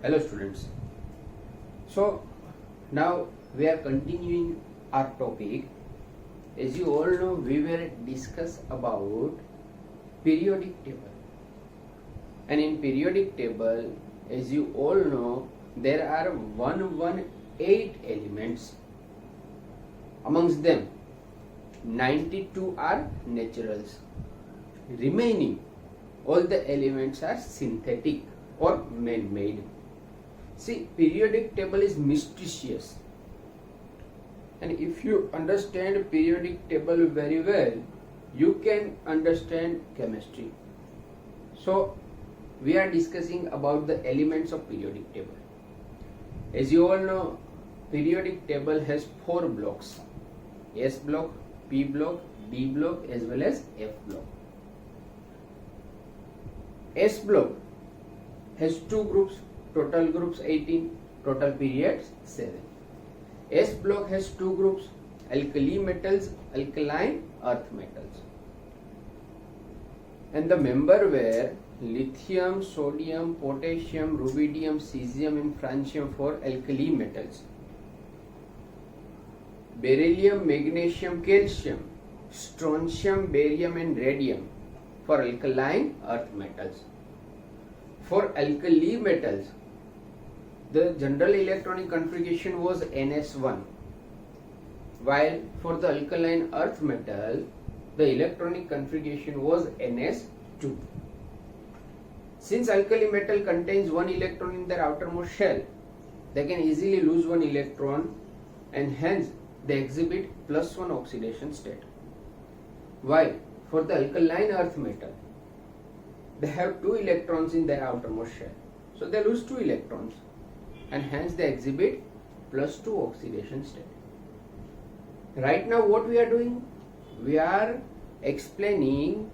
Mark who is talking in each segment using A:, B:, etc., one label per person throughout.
A: Hello students. So now we are continuing our topic. As you all know, we will discuss about periodic table. And in periodic table, as you all know, there are 118 elements. Amongst them, 92 are naturals. Remaining, all the elements are synthetic or man-made. See, periodic table is mysterious, and if you understand periodic table very well, you can understand chemistry. So we are discussing about the elements of periodic table. As you all know, periodic table has 4 blocks: S block, P block, D block as well as F block. S block has 2 groups, total groups 18, total periods 7. S block has 2 groups, alkali metals, alkaline earth metals. And the member were lithium, sodium, potassium, rubidium, cesium and francium for alkali metals. Beryllium, magnesium, calcium, strontium, barium and radium for alkaline earth metals. For alkali metals, the general electronic configuration was NS1, while for the alkaline earth metal, the electronic configuration was NS2. Since alkali metal contains 1 electron in their outermost shell, they can easily lose 1 electron and hence they exhibit +1 oxidation state. While for the alkaline earth metal, they have 2 electrons in their outermost shell, so they lose 2 electrons and hence they exhibit +2 oxidation state. Right now what we are doing? We are explaining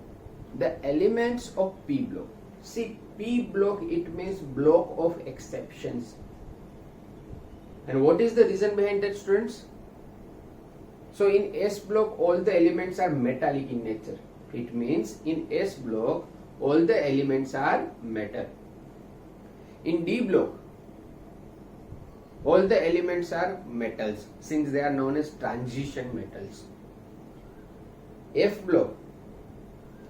A: the elements of P block. See, P block, it means block of exceptions. And what is the reason behind that, students? So in S block all the elements are metallic in nature. It means in S block all the elements are metal. In D block all the elements are metals, since they are known as transition metals. F block,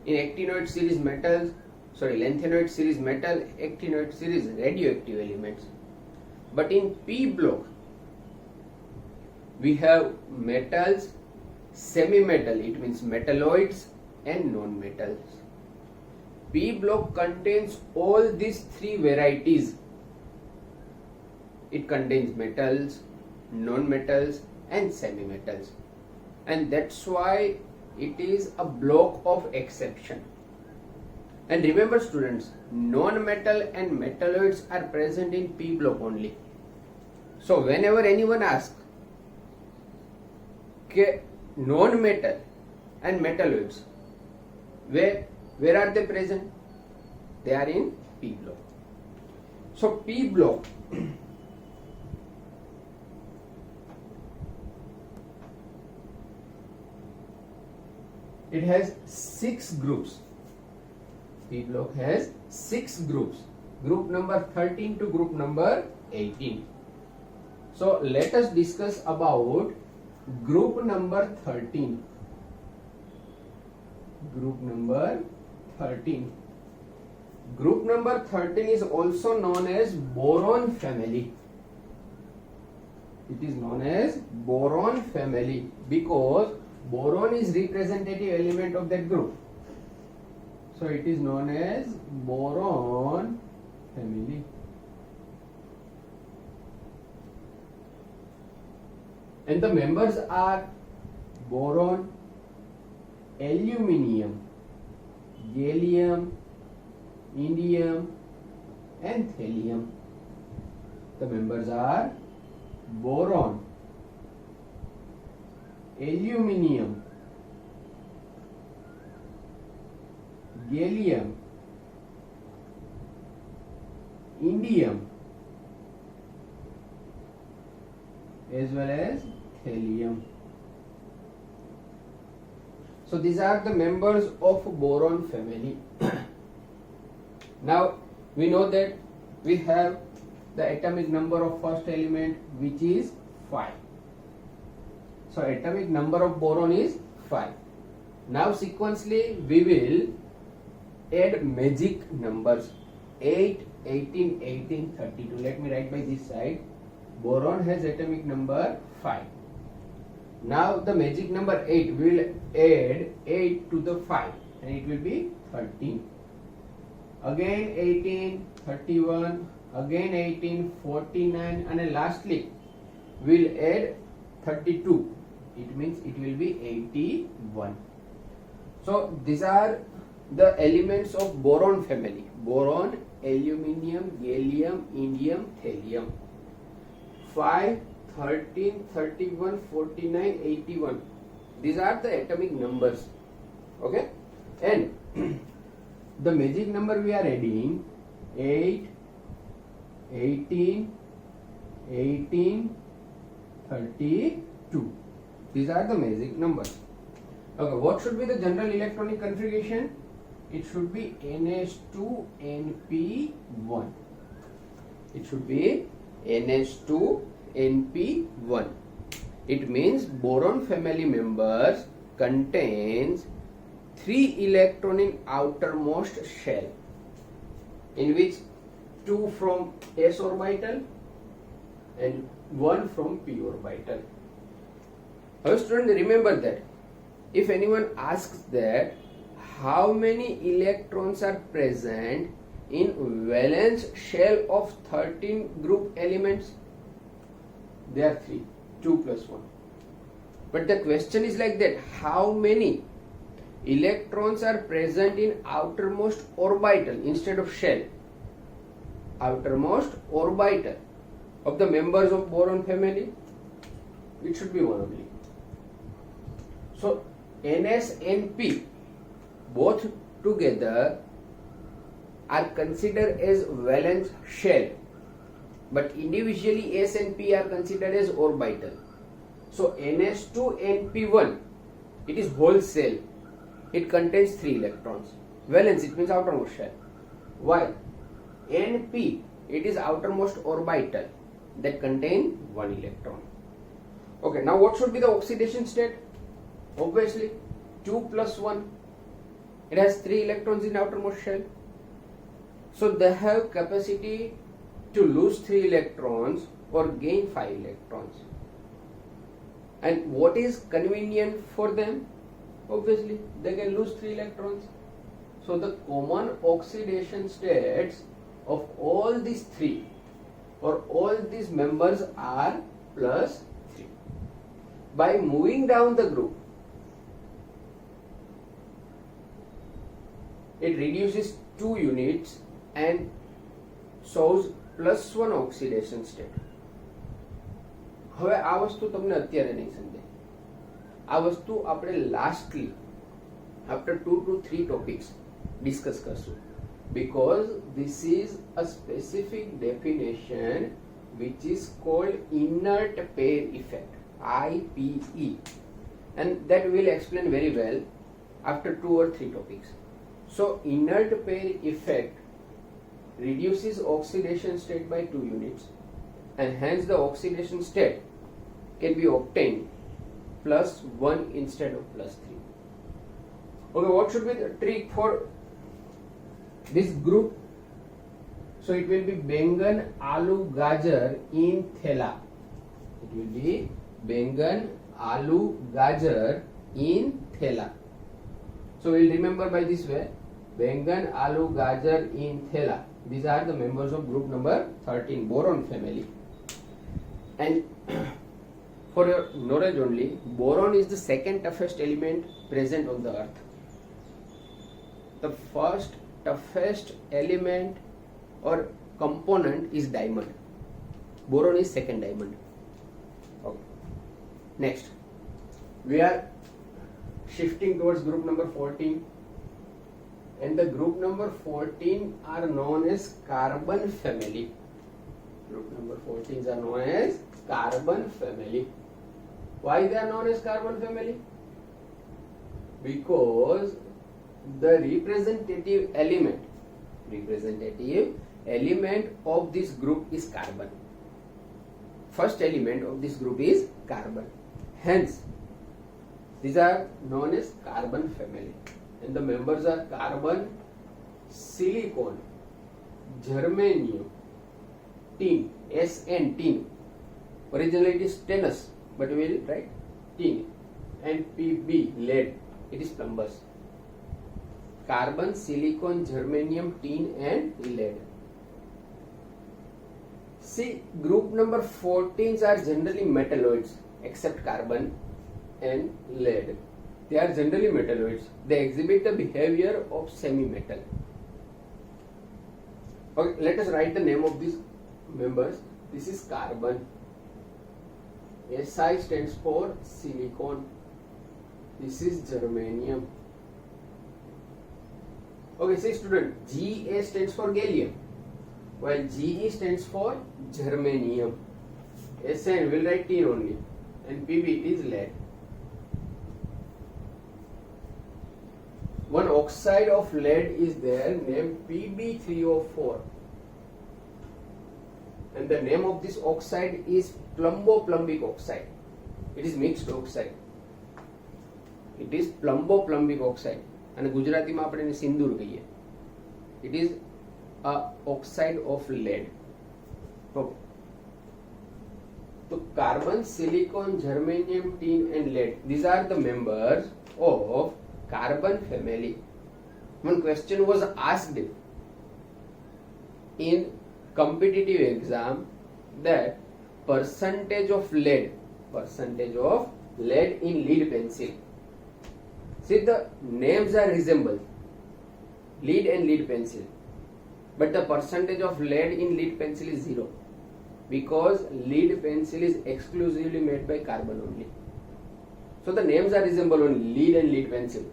A: in actinoid series metals, lanthanoid series metal, actinoid series radioactive elements. But in P block we have metals, semi-metal, it means metalloids and non-metals. P block contains all these 3 varieties. It contains metals, non-metals and semi-metals, and that's why it is a block of exception. And remember students, non-metal and metalloids are present in P block only. So whenever anyone asks non-metal and metalloids, where are they present? They are in P block. So P block it has 6 groups. P block has 6 groups. Group number 13 to group number 18. So let us discuss about group number 13. Group number 13. Group number 13 is also known as boron family. It is known as boron family because boron is representative element of that group. So it is known as boron family. And the members are boron, aluminium, gallium, indium and thallium. The members are boron, aluminium, gallium, indium as well as thallium. So these are the members of boron family. Now we know that we have the atomic number of first element, which is 5. So atomic number of boron is 5. Now sequentially we will add magic numbers 8, 18, 18, 32. Let me write by this side. Boron has atomic number 5. Now the magic number 8, we will add 8 to the 5 and it will be 13. Again 18, 31, again 18, 49, and lastly we will add 32. It means it will be 81. So these are the elements of boron family. Boron, aluminium, gallium, indium, thallium. 5, 13, 31, 49, 81. These are the atomic numbers. Okay? And the magic number we are adding 8, 18, 18, 32. These are the magic numbers. Okay, what should be the general electronic configuration? It should be NH2NP1. It should be NH2NP1. It means boron family members contains 3 electron in outermost shell, in which 2 from s orbital and 1 from p orbital. Now student, remember that if anyone asks that how many electrons are present in valence shell of 13 group elements, there are 3, 2 plus 1. But the question is like that, how many electrons are present in outermost orbital instead of shell? Outermost orbital of the members of boron family, it should be 1 only. So NS and P both together are considered as valence shell, but individually S and P are considered as orbital. So NS2 and P1, it is whole cell. It contains 3 electrons. Valence, it means outermost shell. While NP, it is outermost orbital that contain 1 electron. Okay, now what should be the oxidation state? Obviously 2 plus 1. It has 3 electrons in outermost shell. So they have capacity to lose 3 electrons or gain 5 electrons. And what is convenient for them? Obviously they can lose 3 electrons. So the common oxidation states of all these 3 or all these members are plus 3. By moving down the group, it reduces 2 units and shows plus 1 oxidation state. હવે આ વસ્તુ તમને અત્યારે નહીં સમજાય. આ વસ્તુ આપણે lastly after 2 to 3 topics discuss કરશું, because this is a specific definition which is called inert pair effect, IPE, and that we will explain very well after 2 or 3 topics. So inert pair effect reduces oxidation state by 2 units, and hence the oxidation state can be obtained plus 1 instead of plus 3. Okay, what should be the trick for this group? So it will be Bengan, Alu, Gajar in Thela. It will be Bengan, Alu, Gajar in Thela. So we'll remember by this way, Bengan, Alu, Gajar in Thela. These are the members of group number 13, boron family. And for your knowledge only, boron is the second toughest element present on the earth. The first toughest element or component is diamond. Boron is second diamond. Okay. Next, we are shifting towards group number 14, and the group number 14 are known as carbon family. Group number 14s are known as carbon family. Why they are known as carbon family? Because the representative element of this group is carbon. First element of this group is carbon. Hence, these are known as carbon family. And the members are carbon, silicon, germanium, tin, SN, tin. Originally it is stannous, but we will write tin. And PB, lead. It is plumbers. Carbon, silicon, germanium, tin and lead. See, group number 14s are generally metalloids except carbon and lead. They are generally metalloids. They exhibit the behavior of semi-metal. Okay, let us write the name of these members. This is carbon. Si stands for silicon. This is germanium. Okay, see student, Ga stands for gallium, while Ge stands for germanium. Sn will write tin only, and Pb is lead. One oxide of lead is there named Pb3O4, and the name of this oxide is plumboplumbic oxide. It is mixed oxide. It is plumboplumbic oxide. અને ગુજરાતીમાં આપણે એને સિંદૂર કહીએ. It is a oxide of lead. Okay. So carbon, silicon, germanium, tin and lead. These are the members of carbon family. One question was asked in competitive exam that percentage of lead in lead pencil. See, the names are resemble, lead and lead pencil, but the percentage of lead in lead pencil is 0 because lead pencil is exclusively made by carbon only. So the names are resemble only, lead and lead pencil.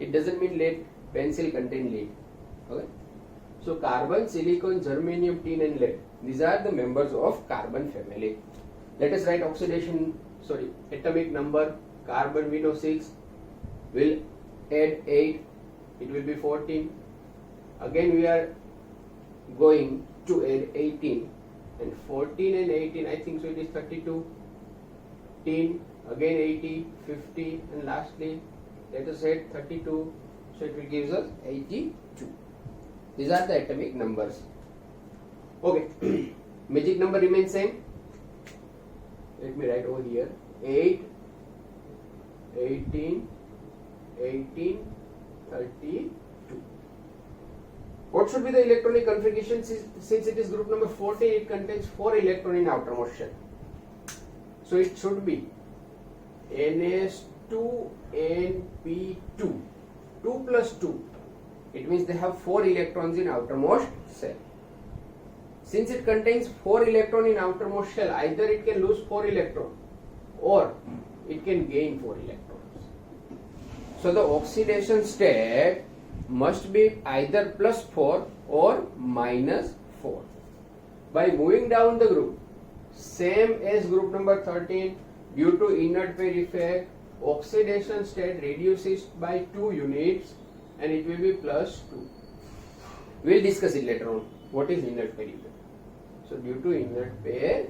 A: It doesn't mean lead pencil contain lead. Okay. So carbon, silicon, germanium, tin and lead. These are the members of carbon family. Let us write atomic number. Carbon we know 6. Will add 8, it will be 14. Again we are going to add 18, and 14 and 18, I think so it is 32. Tin, again 80, 50, and lastly let us add 32, so it will give us 82. These are the atomic numbers. Okay, magic number remains same. Let me write over here 8, 18, 18, 32. What should be the electronic configuration? Since it is group number 14, it contains 4 electrons in outermost shell. So it should be NS2, NP2, 2 plus 2. It means they have 4 electrons in outermost shell. Since it contains 4 electrons in outermost shell, either it can lose 4 electrons or it can gain 4 electrons. So the oxidation state must be either plus 4 or minus 4. By moving down the group, same as group number 13, due to inert pair effect, oxidation state reduces by 2 units and it will be plus 2. We will discuss it later on. What is inert pair effect? So due to inert pair